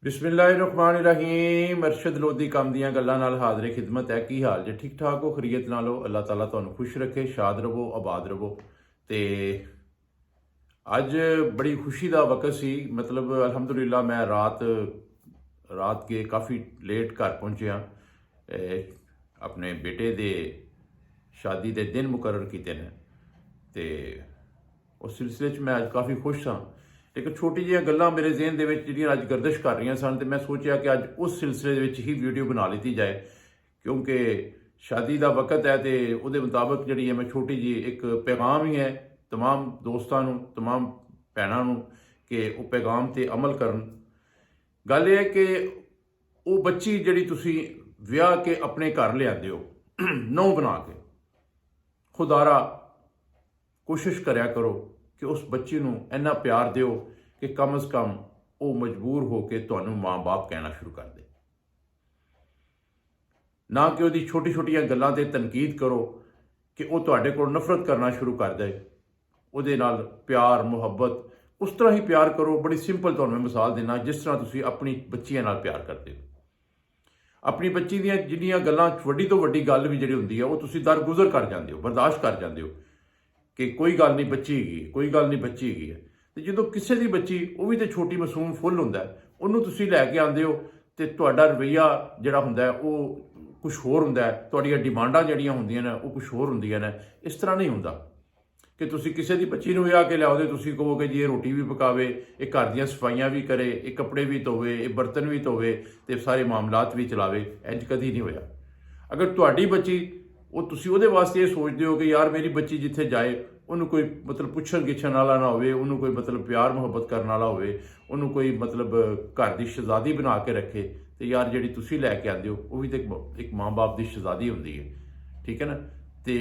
बिस्मिल्लाहिर्रहमानिर्रहीम। अरशद लोधी काम दियां गल्लां नाल हाज़िर खिदमत है। की हाल जे? ठीक ठाक हो? खरीयत नालो? अल्लाह ताला तुहानू खुश रखे, शाद रवो, आबाद रवो। तो अज बड़ी खुशी का वक्त सी। मतलब अलहमदुलिल्लाह मैं रात के काफ़ी लेट घर पहुँचा। अपने बेटे दे शादी के दिन मुकर्रर किए हैं तो उस सिलसिले मैं अज काफ़ी खुश हाँ। एक छोटी जी गल्लां मेरे जहन के जो अज गर्दिश कर रही सन, तो मैं सोचा कि अज उस सिलसिले ही वीडियो बना ली जाए, क्योंकि शादी का वक्त है। तो वो मुताबिक जी है मैं छोटी जी एक पैगाम ही है तमाम दोस्तों, तमाम भैनों कि वो पैगाम से अमल करन। गल यह है कि वो बच्ची जी तुसी विआह के अपने घर लियाते हो नौ बना के, खुदारा कोशिश करया करो कि उस बच्ची को इन्ना प्यार दो कि कम अज़ कम वो मजबूर हो के तुहानू माँ बाप कहना शुरू कर दे। ना कि वो छोटी छोटिया गल्लां ते तनकीद करो कि वो तुहाडे कोल नफरत करना शुरू कर दे। उहदे नाल प्यार मुहब्बत उस तरह ही प्यार करो। बड़ी सिंपल तुहानू मैं मिसाल देना, जिस तरह तुसी अपनी बच्चियां नाल प्यार करते हो। अपनी बच्ची दी जिन्नियां गल्लां वड्डी तो वड्डी गल भी जी होंदी है वो तुसी दरगुजर कर जाते हो, बर्दाश्त कर जाते हो कि कोई गल नहीं, बच्ची हैगी, कोई गल नहीं, बच्ची हैगी है। तो जो किसी की बच्ची वो भी तो छोटी मासूम फुल होंदा है, उन्होंने तुसी लैके आते हो तो तुहाडा रवैया जिहड़ा हुंदा है वो कुछ होर हुंदा है, तुहाडियां डिमांडां जिहड़ियां हुंदियां ने वो कुछ होर हुंदियां ने। इस तरह नहीं हुंदा कि तुसी किसी की बच्ची नूं विआह के लियाओ तो तुसी कहो कि जी ये रोटी भी पकावे, ये घर दीयां सफाइयां भी करे, ये कपड़े भी धोवे, ये बर्तन भी धोवे, तो सारे मामलात भी चलावे। इंज कदी नहीं होया। अगर तुहाडी बच्ची वो तुसी उहदे वास्ते ये सोचते हो कि यार मेरी बच्ची जिथे जाए उन्होंने कोई मतलब पुछन गिछन वाला ना होवे, उन्होंने कोई मतलब प्यार मुहब्बत करने वाला होवे, उन्होंने कोई मतलब घर की शहजादी बना के रखे, तो यार जी तुसी लैके आते हो वो भी तो एक माँ बाप की शहजादी होंगी है। ठीक है ना। तो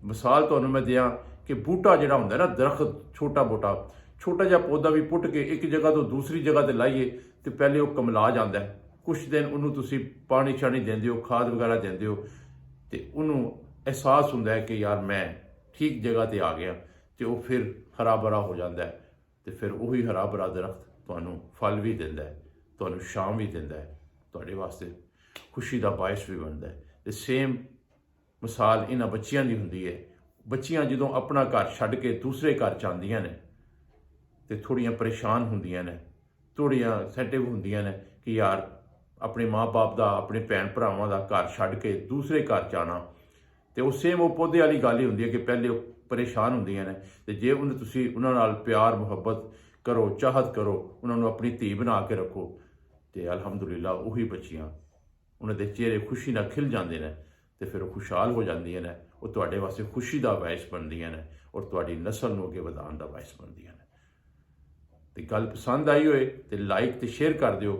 मिसाल तुहानू मैं दियाँ कि बूटा जिहड़ा हुंदा ना, दरख्त छोटा मोटा छोटा जिहा पौधा भी पुट के एक जगह तो दूसरी जगह पर लाइए तो पहले वो कमला जाता है। कुछ दिन उन्होंने तुसी पानी शानी देंदे हो, खाद वगैरह देंदे हो, तो उन्होंने एहसास होंदा है कि यार मैं ठीक जगह पर आ गया, तो वह फिर हरा भरा हो जाता है। तो फिर वही हरा भरा दरख्त तुहानू फल भी देंदा है, तुहानू छां भी देंदा है, तुहाडे वास्ते खुशी का बायस भी बनता है। तो सेम मिसाल इन्हां बच्चियां दी हुंदी है। बच्चियां जदों अपना घर छड्ड के दूसरे घर च आंदियां ने तो थोड़ियां परेशान होंदियां ने, थोड़ियां सेंसिटिव होंदियां ने कि यार अपने माँ बाप का, अपने भैन भरावां का घर छड्ड के दूसरे घर च आना। तो वो सेम वो पौधे वाली गल ही होंदी है कि पहले वो परेशान होंदियां ने, तो जे उन्हें तुसी उन्हां नाल प्यार मुहब्बत करो, चाहत करो, उन्होंने अपनी धी बना के रखो, तो अलहमदुलिल्लाह वही बच्चियां उन्होंने चेहरे खुशी नाल खिल जाते हैं। तो फिर वो खुशहाल हो जांदियां ने, वो तुहाडे वास्ते खुशी का बायस बनदियां ने और तुहाडी नस्ल नूं अगे वधाउण दा बायस बनदियां ने। तो गल पसंद आई होए तो लाइक तो शेयर कर दिओ।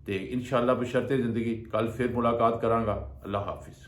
तो इंशाअल्लाह बशर्ते ज़िंदगी कल फिर मुलाकात करांगा। अल्लाह हाफिज़।